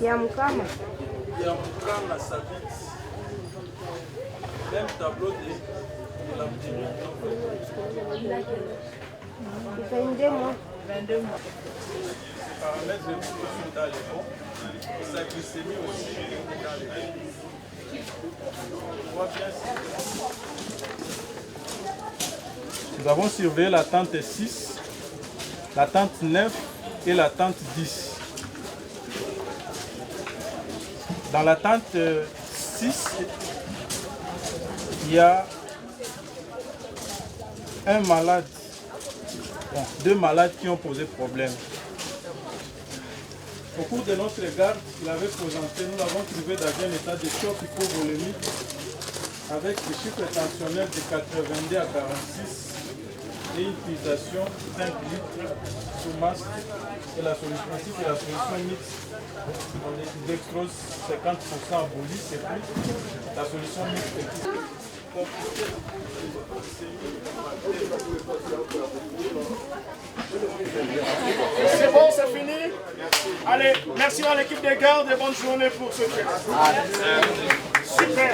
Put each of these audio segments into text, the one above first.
Yamkama. Yamkama Sabit. Même tableau de la petite. Il fait 22 mois. 22 mois. Les paramètres de glucose sont dans les bons. Sa glycémie aussi est dans les bons. On voit bien ça. Nous avons surveillé la tente 6, la tente 9 et la tente 10. Dans la tente 6, il y a un malade, bon, 2 malades qui ont posé problème. Au cours de notre garde, il avait présenté, nous l'avons trouvé dans un état de choc hypovolémique avec des chiffres tensionnels de 82 à 46 et une pulsation 5 litres sous masque et la solution ainsi que la solution mixte. On est dextrose 50% abolie, c'est plus la solution mixte. C'est bon, c'est fini. Allez, merci à l'équipe des gardes et bonne journée pour ce test. Super.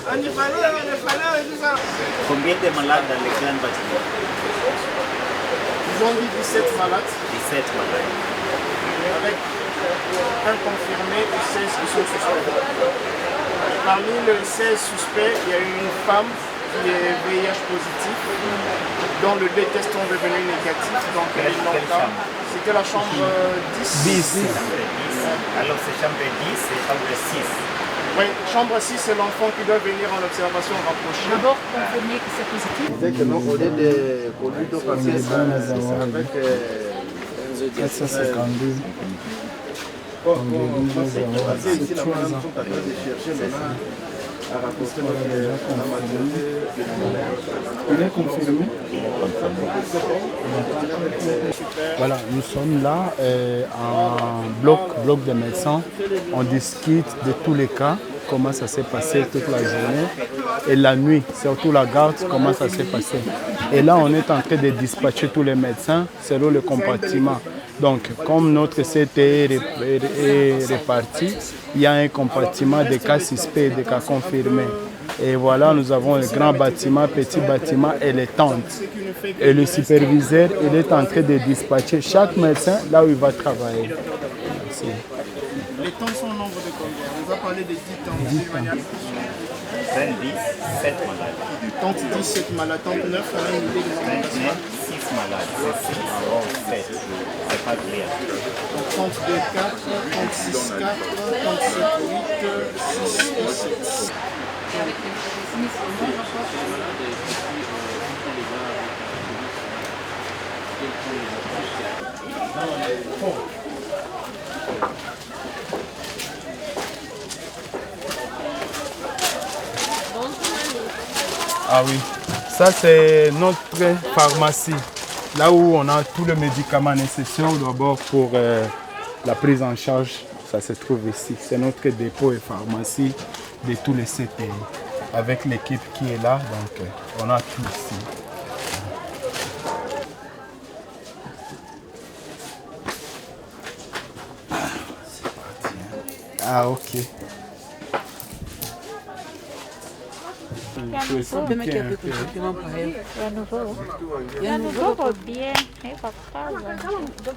On y fallait et tout ça. Combien de malades dans les grands bâtiments? Ils ont dit 17 malades. 17 malades. Avec un confirmé et 16 qui sont suspects. Parmi les 16 suspects, il y a eu une femme qui est VIH positif, dont le deux tests sont devenus négatifs. Donc elle est mortale. C'était la chambre 10. Alors c'est chambre 10 et chambre 6. Oui, chambre 6, c'est l'enfant qui doit venir en observation rapprochée. D'abord, confirmer que c'est positif. Exactement, au lieu de produire donc avec 452. ici, la madame sont en train de chercher maintenant à rapporter la maternité. Il est confirmé. Voilà, nous sommes là en bloc de médecins. On discute de tous les cas, comment ça s'est passé toute la journée et la nuit, surtout la garde, comment ça s'est passé. Et là, on est en train de dispatcher tous les médecins selon le compartiment. Donc, comme notre CTE est réparti, il y a un compartiment des cas suspects, des cas confirmés. Et voilà, nous avons un grand bâtiment, petit bâtiment et les tentes. Et le superviseur, il est en train de dispatcher chaque médecin là où il va travailler. Merci. Les temps sont au nombre de combien? On va parler de 10 temps. 10, 7 malades. Tente 10, 7 malades. Tente 9, on a une idée de nombre. 6 malades. C'est 6 en 7. C'est pas clair. Donc 32, 4, 36, 4, 37, 8, 6 et 7. Ah oui, ça c'est notre pharmacie, là où on a tous les médicaments nécessaires d'abord pour la prise en charge. Ça se trouve ici, c'est notre dépôt et pharmacie de tous les CTI, avec l'équipe qui est là, donc on a tout ici. Ah ok.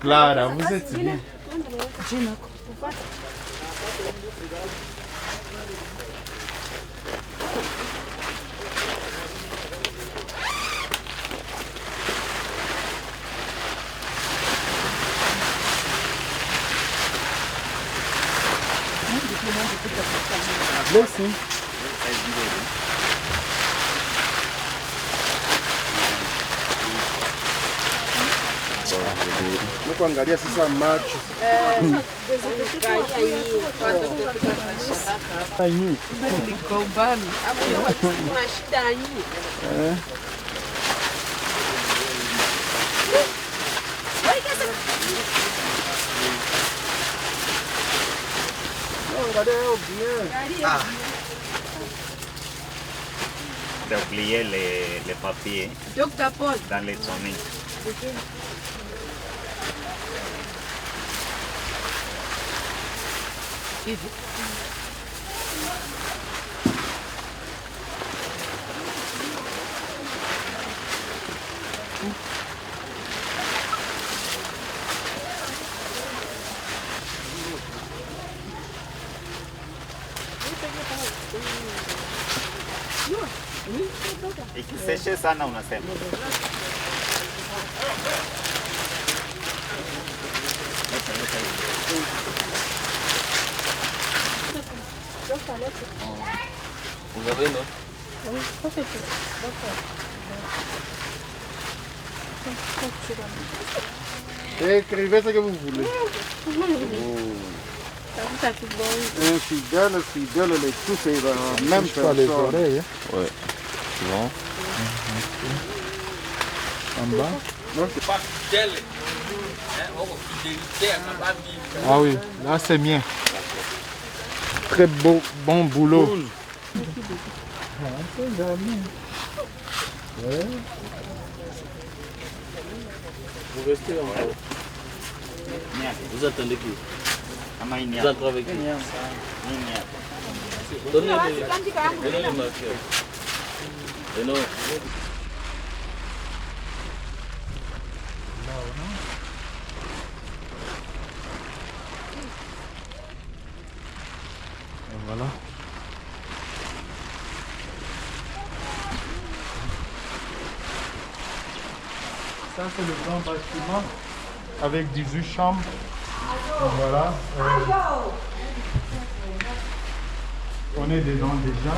Clara, vous êtes bien? Merci. Kuangalia sasa macho. J'ai oublié les papiers dans les tonneaux. suivi. Ikiseshe sana unasema. Vous avez non? Écrivez ce que vous voulez. Infidèle, fidèle, les tous c'est la même personne. Les oreilles. Ouais. C'est bon. En bas. Non, c'est pas fidèle. Ah oui, là c'est bien. Très beau, bon boulot. cool. Vous restez en haut. Vous attendez qui? Vous entrez avec qui? Donnez les marqueurs. Et non. Voilà. Ça c'est le grand bâtiment avec 18 chambres. Et voilà. On est dedans déjà.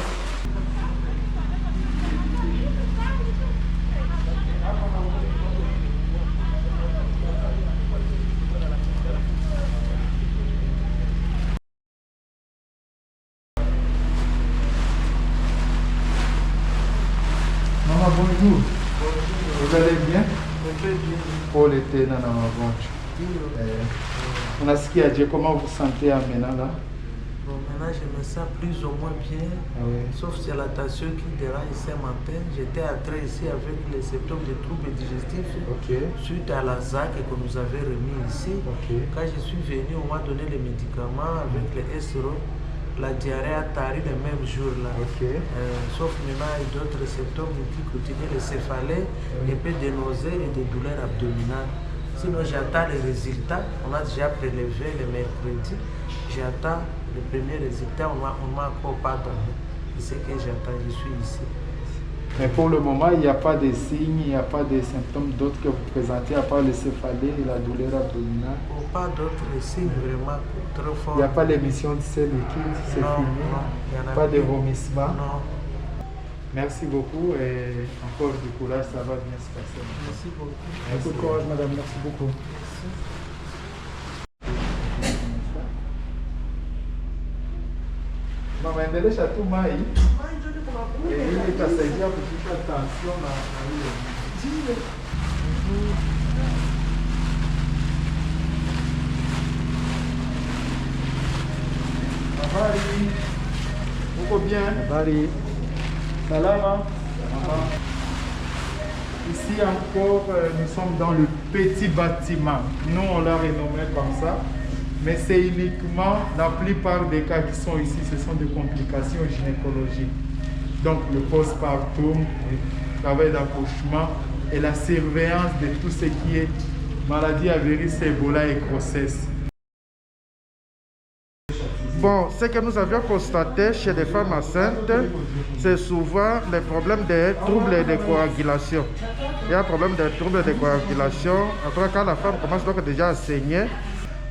Maman, bonjour. Vous allez bien? Paul était dans la voiture. On a ce qu'il y a dit, comment vous sentez maintenant là? Bon, maintenant je me sens plus ou moins bien, sauf si la tension qui dérange ce matin. J'étais entré ici avec les symptômes de troubles digestifs suite à la ZAC que nous avait remis ici. Quand je suis venu, on m'a donné les médicaments avec les SRO. La diarrhée a tari le même jour là. Sauf maintenant il y a d'autres symptômes qui continuent, les céphalées, un peu de nausées et des douleurs abdominales. Sinon j'attends les résultats. On a déjà prélevé le mercredi. J'attends le premier résultat. On m'a encore pas donné. C'est ce que j'attends. Je suis ici. Mais pour le moment, il n'y a pas de signes, il n'y a pas de symptômes d'autres que vous présentez, à part les céphalées et la douleur abdominale. Pas d'autres signes vraiment trop forts. Il n'y a pas l'émission de ces liquides, c'est fini. Pas de vomissement. Non. Merci beaucoup et encore du courage, ça va bien se passer. Merci beaucoup. Beaucoup de courage, madame, merci beaucoup. Maman, endelesha tu mai. Ili itasaidia kushika tension na hiyo. Habari. Uko bien? Habari. Salama. Ici encore, nous sommes dans le petit bâtiment. Nous, on l'a renommé comme ça. Mais c'est uniquement, la plupart des cas qui sont ici, ce sont des complications gynécologiques. Donc le postpartum, le travail d'accouchement et la surveillance de tout ce qui est maladie à virus, Ebola et grossesse. Bon, ce que nous avions constaté chez les femmes enceintes, c'est souvent les problèmes des troubles de coagulation. Il y a un problème de troubles de coagulation. En tout cas, quand la femme commence donc déjà à saigner,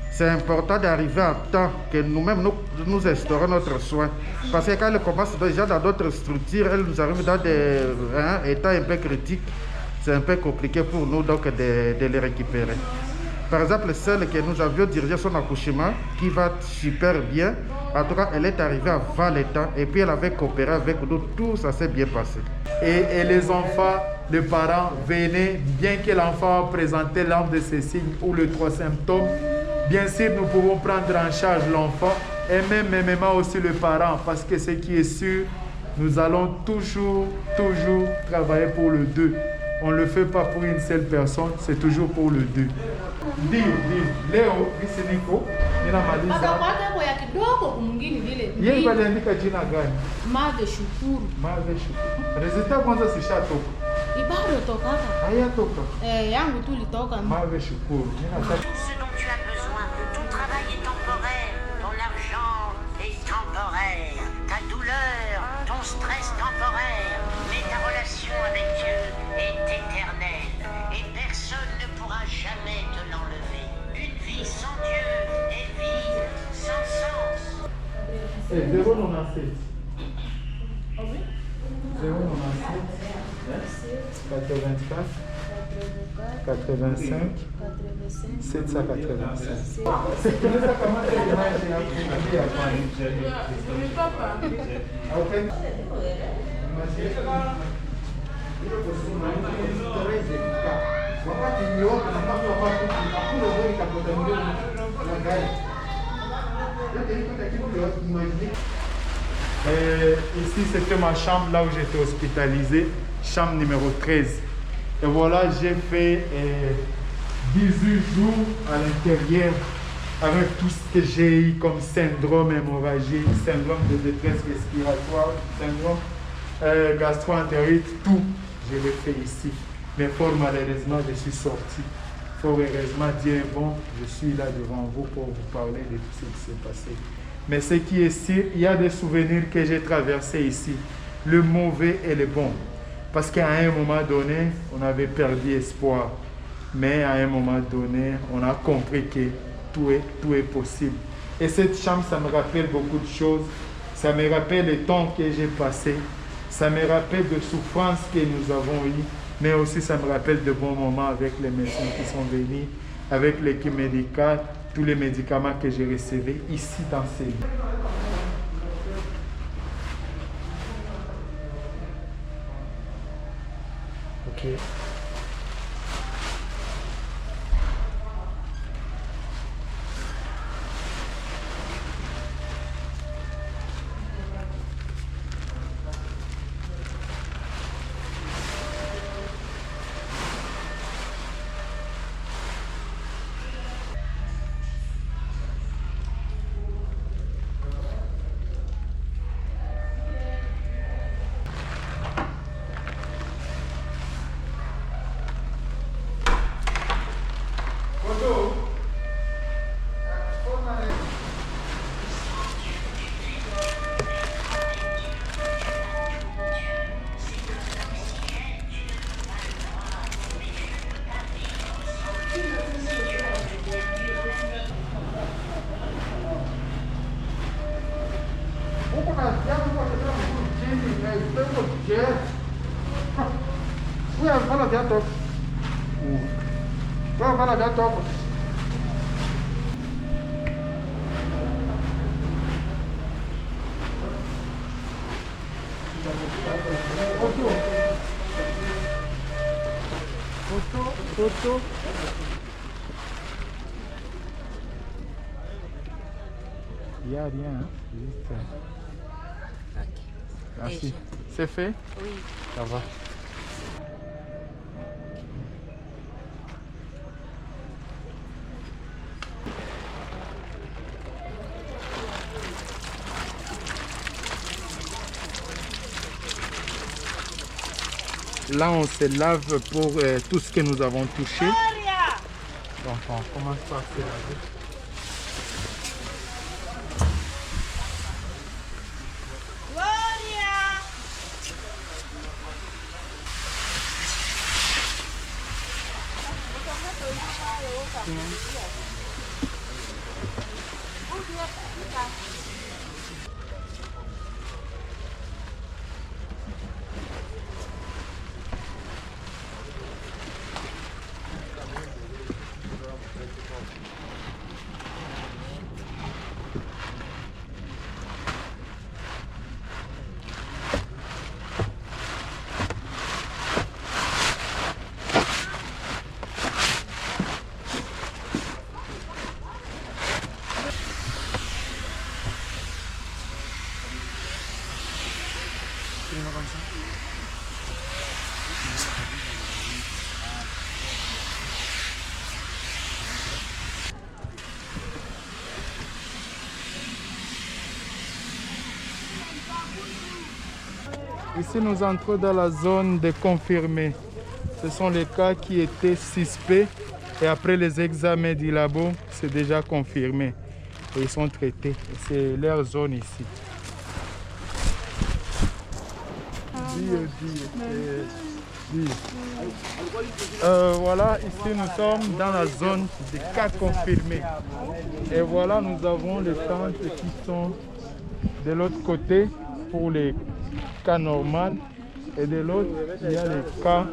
c'est important d'arriver à temps que nous-mêmes nous instaurons notre soin. Parce que quand elle commence déjà dans d'autres structures, elle nous arrive dans des états un peu critiques. C'est un peu compliqué pour nous donc de les récupérer. Par exemple, celle que nous avions dirigé son accouchement, qui va super bien, en tout cas, elle est arrivée avant le temps et puis elle avait coopéré avec nous, tout ça s'est bien passé. Et les enfants, les parents venaient, bien que l'enfant présentait l'un de ces signes ou les 3 symptômes, bien sûr, nous pouvons prendre en charge l'enfant et même aussi le parent, parce que ce qui est sûr, nous allons toujours travailler pour le 2. On ne le fait pas pour une seule personne, c'est toujours pour le deux. Ndio, leo Nico ninamaliza. Yeye aliandika jina gani? Mave Shukuru. Mave Shukuru. Resulta kwanza zishatoka. Bado toka. Hayatoka. Yangu tu litoka. Mave Shukuru. Tout ce dont tu as besoin, ton travail est temporaire, ton argent est temporaire, ta douleur, ton stress temporaire, mais ta relation avec Dieu est éternelle et personne ne pourra jamais te l'enlever. Une vie sans Dieu est vide, sans sens. 097. 097 84 85 785. Ici, c'était ma chambre, là où j'étais hospitalisé, chambre numéro 13. Et voilà, j'ai fait 18 jours à l'intérieur avec tout ce que j'ai eu comme syndrome hémorragique, syndrome de détresse respiratoire, syndrome gastro-entérite, tout. Je l'ai fait ici. Mais fort malheureusement, je suis sorti. Fort heureusement, Dieu est bon, je suis là devant vous pour vous parler de tout ce qui s'est passé. Mais ce qui est sûr, il y a des souvenirs que j'ai traversés ici, le mauvais et le bon. Parce qu'à un moment donné, on avait perdu espoir. Mais à un moment donné, on a compris que tout est possible. Et cette chambre, ça me rappelle beaucoup de choses. Ça me rappelle le temps que j'ai passé. Ça me rappelle de souffrances que nous avons eues. Mais aussi, ça me rappelle de bons moments avec les médecins qui sont venus, avec l'équipe médicale, tous les médicaments que j'ai reçus ici dans ces lieux. Ok. Photo. Il n'y a rien, hein? Juste... Merci. C'est fait? Oui. Ça va. Là, on se lave pour tout ce que nous avons touché. Donc, on commence par se laver. Ici, nous entrons dans la zone de confirmés. Ce sont les cas qui étaient suspects et après les examens du labo, c'est déjà confirmé. Et ils sont traités. C'est leur zone ici. Voilà, ici nous sommes dans la zone des cas confirmés. Et voilà, nous avons les tentes qui sont de l'autre côté pour les cas normaux. Et de l'autre, il y a les cas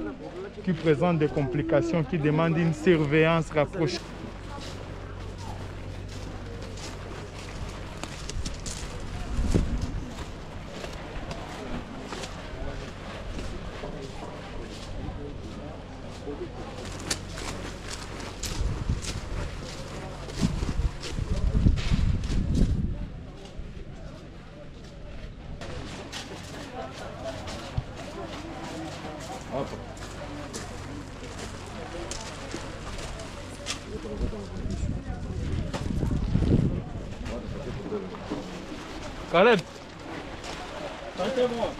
qui présentent des complications, qui demandent une surveillance rapprochée. Caleb, tentez-moi.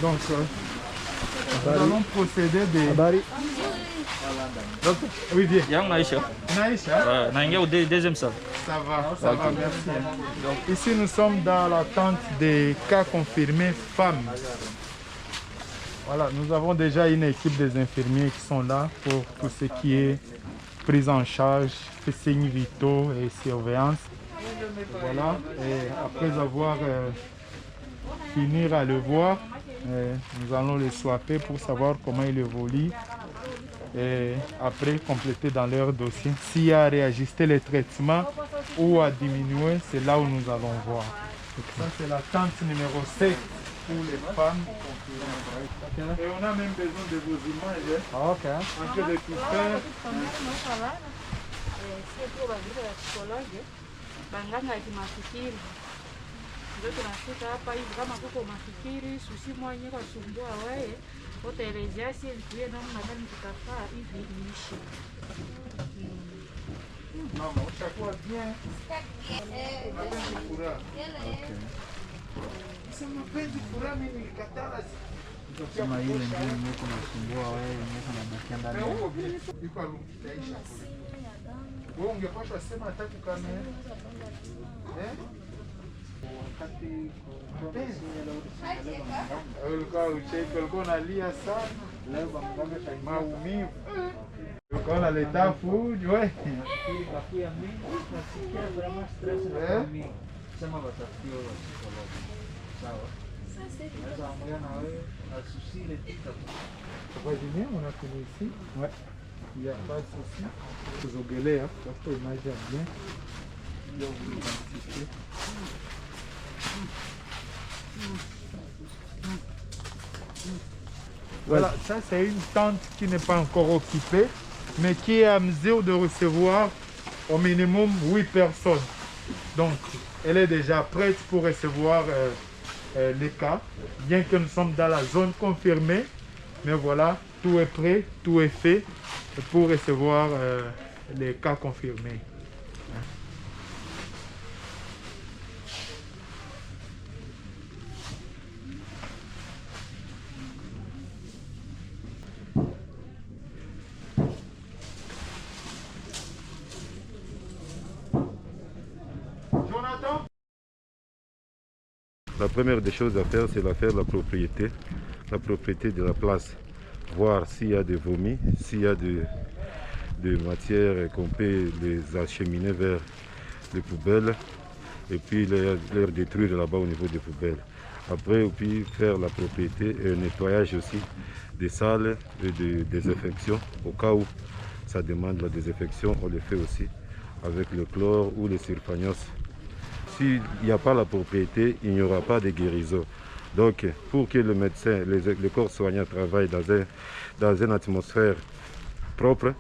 donc nous allons procéder des... Oui, bien. Yang Naïcha. Naïcha? Naïcha au deuxième salle. Ça va, merci. Donc ici nous sommes dans la tente des cas confirmés femmes. Voilà, nous avons déjà une équipe des infirmiers qui sont là pour tout ce qui est prise en charge, signes vitaux et surveillance. Voilà, et après avoir fini à le voir, nous allons le swapper pour savoir comment il évolue. Et après compléter dans leur dossier. S'il y a à réajuster les traitements ou à diminuer, c'est là où nous allons voir. Donc ça c'est la tente numéro 7 pour les femmes. Et on a même besoin de vos images. Ok. En train de tout faire. Ndio tunafika hapa hivi kama kuko mafikiri susi mwenye kwa sumbua wewe utaelezea si ilikuwa namna gani tutafaa hivi iishi. Mama, utakuwa bien. Mapenzi furaha. Sema mapenzi furaha mimi nikatala. Kama ile ndio nimeko nasumbua wewe, nimeko nabakia ndani. Iko alutaisha kule. Wewe ungepaswa sema hata kukamera. Ulikuwa ucheke, ulikuwa unalia sana. Maumivu. Ulikuwa unaleta fujo wewe. Sema watakio wa psikologi. Sawa. Sasa ongea na wewe asusile Voisinien, on a connu ici. Ouais. Il n'y a pas de souci. Vous ogueulez, hein. Parce que l'image est bien. Là, vous identifiez. Voilà, ça c'est une tente qui n'est pas encore occupée, mais qui est à mesure de recevoir au minimum 8 personnes. Donc, elle est déjà prête pour recevoir les cas, bien que nous sommes dans la zone confirmée. Mais voilà, tout est prêt, tout est fait pour recevoir les cas confirmés. La première des choses à faire, c'est l'affaire de la propriété de la place. Voir s'il y a des vomis, s'il y a de matière qu'on peut les acheminer vers les poubelles et puis les détruire là-bas au niveau des poubelles. Après, puis faire la propriété et un nettoyage aussi des salles et de désinfection. Au cas où ça demande la désinfection, on le fait aussi avec le chlore ou les surfagnos. S'il n'y a pas la propriété, il n'y aura pas de guérison. Donc, pour que le médecin, le corps soignant travaille dans une atmosphère propre,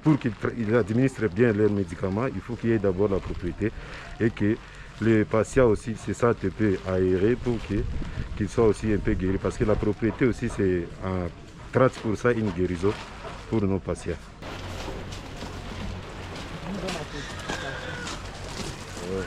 pour qu'il administre bien leurs médicaments, il faut qu'il y ait d'abord la propriété et que les patients aussi, c'est ça, tu peux aérer pour qu'ils soient aussi un peu guéris. Parce que la propriété aussi, c'est à 30% une guérison pour nos patients. Ouais.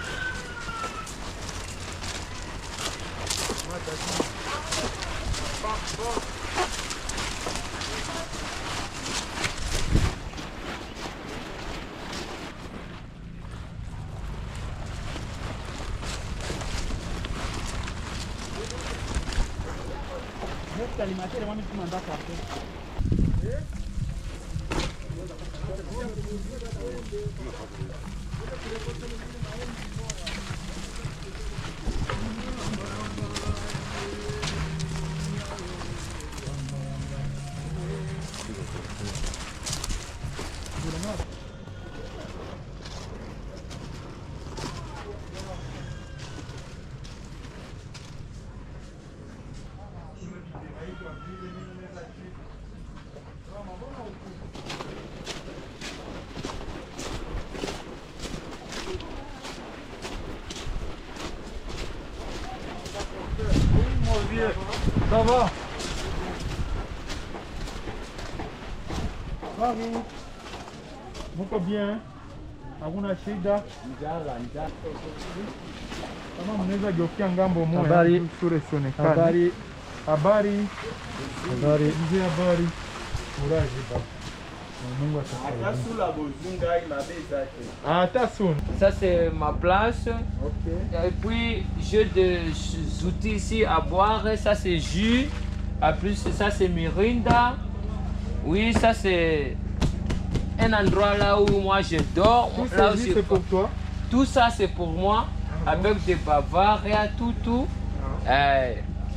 Ça va? Marie, muko bien? Hakuna shida? Kama mnaweza geukia ngambo moja sura sionekane. Habari. Habari. Habari. Mzee habari. Furaji baba. Mungu Ça c'est ma place. Et puis j'ai des outils ici à boire. Ça c'est jus. En plus ça c'est mirinda. Oui, ça c'est un endroit là où moi je dors. Tout là ça c'est pour toi? Tout ça c'est pour moi. Avec des Bavaria, tout.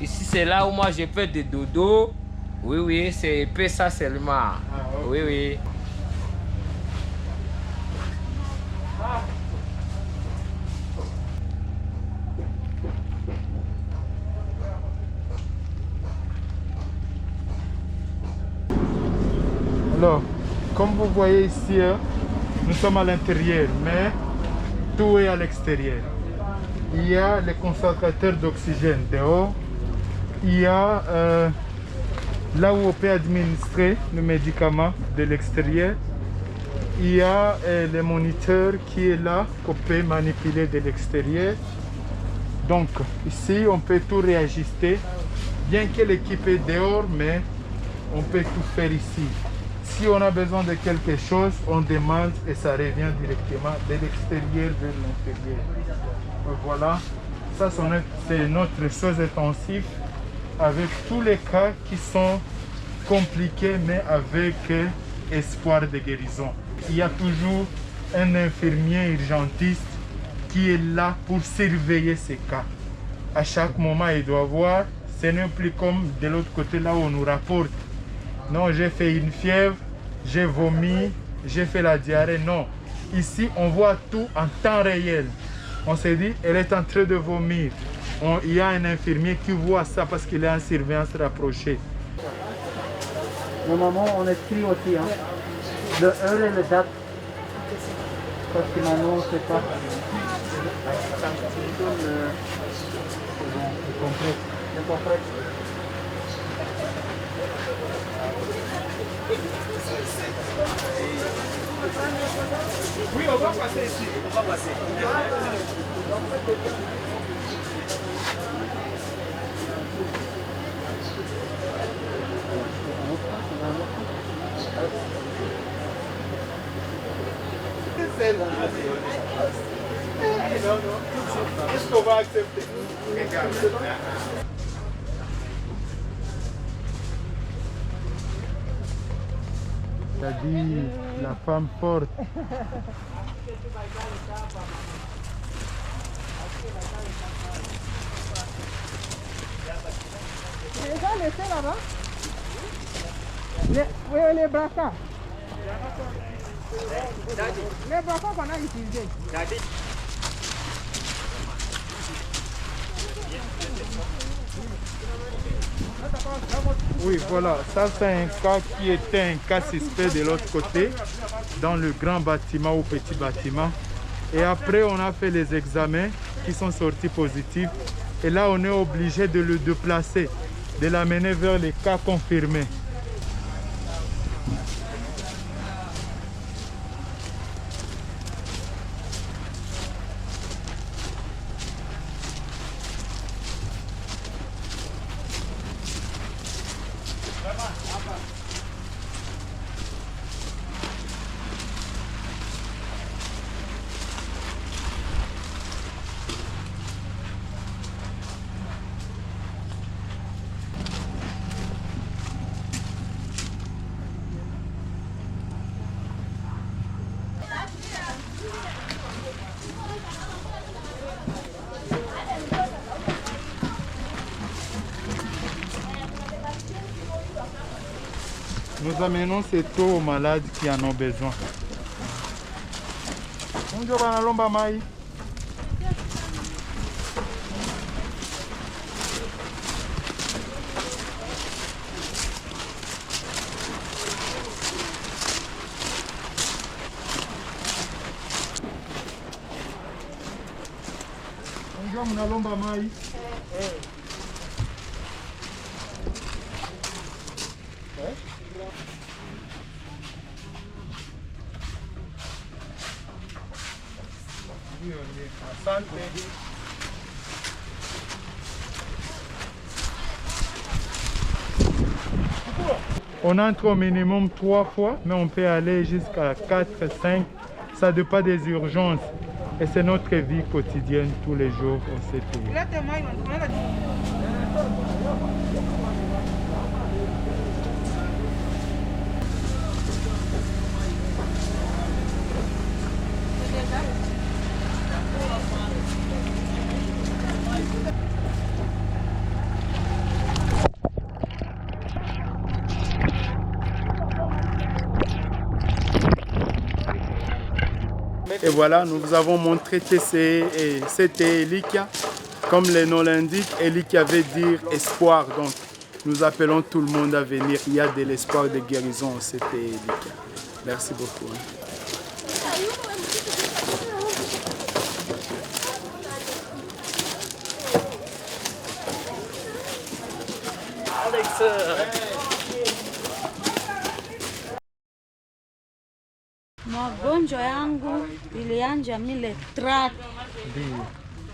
Ici c'est là où moi je fais des dodo. Oui, c'est peu ça seulement. Okay. Oui. Alors, comme vous voyez ici, nous sommes à l'intérieur, mais tout est à l'extérieur. Il y a les concentrateurs d'oxygène dehors. Il y a là où on peut administrer le médicament de l'extérieur. Il y a le moniteur qui est là qu'on peut manipuler de l'extérieur. Donc ici on peut tout réajuster. Bien que l'équipe est dehors, mais on peut tout faire ici. Si on a besoin de quelque chose, on demande et ça revient directement de l'extérieur vers l'intérieur. Voilà, ça c'est notre chose intensive avec tous les cas qui sont compliqués mais avec espoir de guérison. Il y a toujours un infirmier urgentiste qui est là pour surveiller ces cas. À chaque moment, il doit voir, ce n'est plus comme de l'autre côté là où on nous rapporte. Non, j'ai fait une fièvre, j'ai vomi, j'ai fait la diarrhée. Non, ici on voit tout en temps réel. On s'est dit, elle est en train de vomir. Il y a un infirmier qui voit ça parce qu'il est en surveillance rapprochée. Normalement, on écrit aussi le heure et la date. Parce que maintenant, on ne sait pas. Le complexe. Oui, on va passer ici. On va passer. Est-ce qu'on va accepter? C'est-à-dire la femme forte. Les gens laissés là-bas? Les brassards. Les brassards qu'on a utilisés. Oui, voilà, ça c'est un cas qui était un cas suspect de l'autre côté, dans le grand bâtiment ou petit bâtiment. Et après, on a fait les examens qui sont sortis positifs. Et là, on est obligé de le déplacer, de l'amener vers les cas confirmés. Nous amenons ces taux aux malades qui en ont besoin. On entre au minimum 3 fois, mais on peut aller jusqu'à 4, 5. Ça dépend des urgences. Et c'est notre vie quotidienne, tous les jours, on sait tout. Et voilà, nous vous avons montré TCE et c'était Elikia. Comme le nom l'indique, Elikia veut dire espoir. Donc nous appelons tout le monde à venir. Il y a de l'espoir de guérison au CTE Elikia. Merci beaucoup. Magonjwa yangu ilianja mile trati.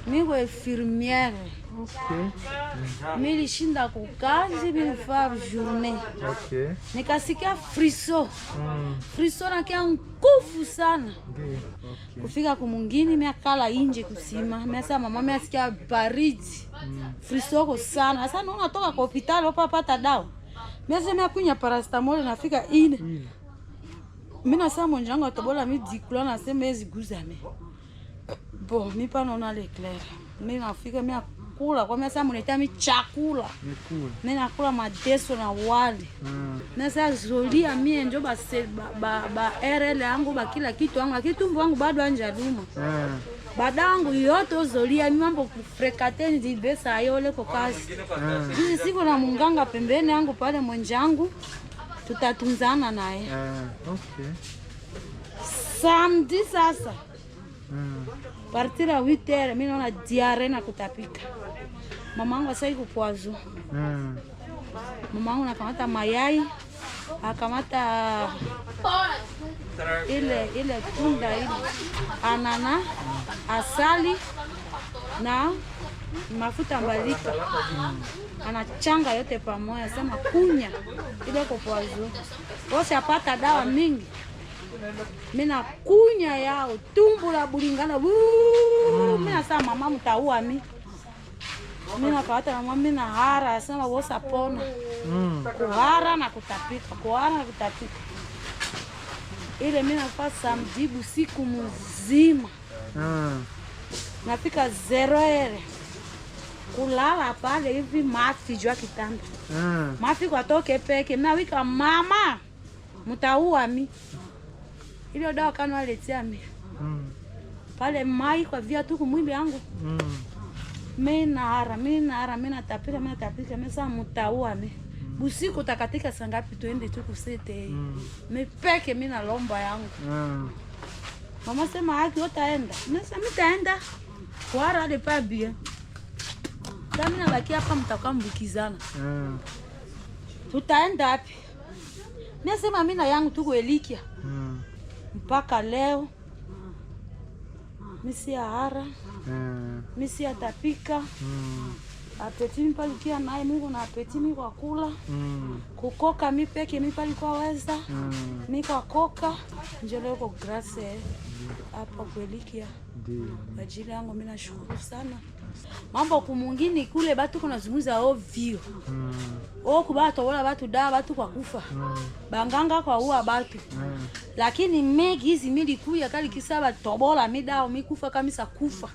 Miwe infirmiere. Milishinda kukazi, milifaa journée. Nikasikia friso. Friso nakia nguvu sana. Kufika kumungini miakala inje kusima. Miasa mama miasikia baridi. Friso ko sana. Asa nuna toka kwa hospitali opa pata dawa. Miasa miakunya paracetamol nafika ine. Mina sa mon jango tobola mi diklo na se mezi guzame. Bon, mi pa nona l'éclair. Mi nafika mi akula kwa mi sa moneta mi chakula. Mi nakula madeso na wali. Na sa zolia mi njo ba RL yangu ba kila kitu yangu, kitumbu yangu bado anja duma. Badangu yote zolia mi mambo kufrekateni dibesa yole kwa kazi. Hizi siku na munganga pembeni yangu pale mwenjangu. Tutatunzana naye. Okay. Samedi sasa. Partir à 8h, mimi naona diarrhée na kutapika. Mamangu sasa iko poazo. Mamangu nakamata mayai, akamata ile tunda ile anana, asali na mafuta mbalika. Anachanga yote pamoja, sema kunya ile kwa poazo. Wose apata dawa mingi. Mina kunya yao tumbu la bulingana. Mina sema mama mtaua mi. Mina kaata na mama mina hara sema wose apona. Kuhara na kutapika, kuhara na kutapika. Ile mina fa samedi usiku mzima. Nafika 0h. Kulala pale hivi mafi jua kitanda. Mafi kwa toke peke. Mina wika mama mtaua mi. Ile dawa kana aletea mi. Pale mai kwa viatu kumwili yangu. Mina hara, mina tapika, mesa mtaua mi. Busiku takatika sangapi tuende tu kusete. Mepeke mina lomba yangu. Mama sema haki utaenda. Nasa mitaenda. Wara de pas bien. Kama nabaki hapa mtakuwa mbukizana. Tutaenda wapi? Nasema mimi na yangu tuko Elikia. Mpaka leo. Misi ya hara. Misi ya tapika. Apeti mi palikia nae Mungu na apeti mi kwa kula. Kukoka mi peke mi palikuwa weza. Mi kwa koka. Njole uko grace hapa kuelikia. Kwa ajili yangu mimi nashukuru sana. Mambo kumungini kule batu kuna zungumza ovyo. Kubato wala batu da batu kwa kufa. Banganga kwa ua batu. Lakini megi hizi mili kuya kali kisaba tobola midao mikufa kamisa kufa.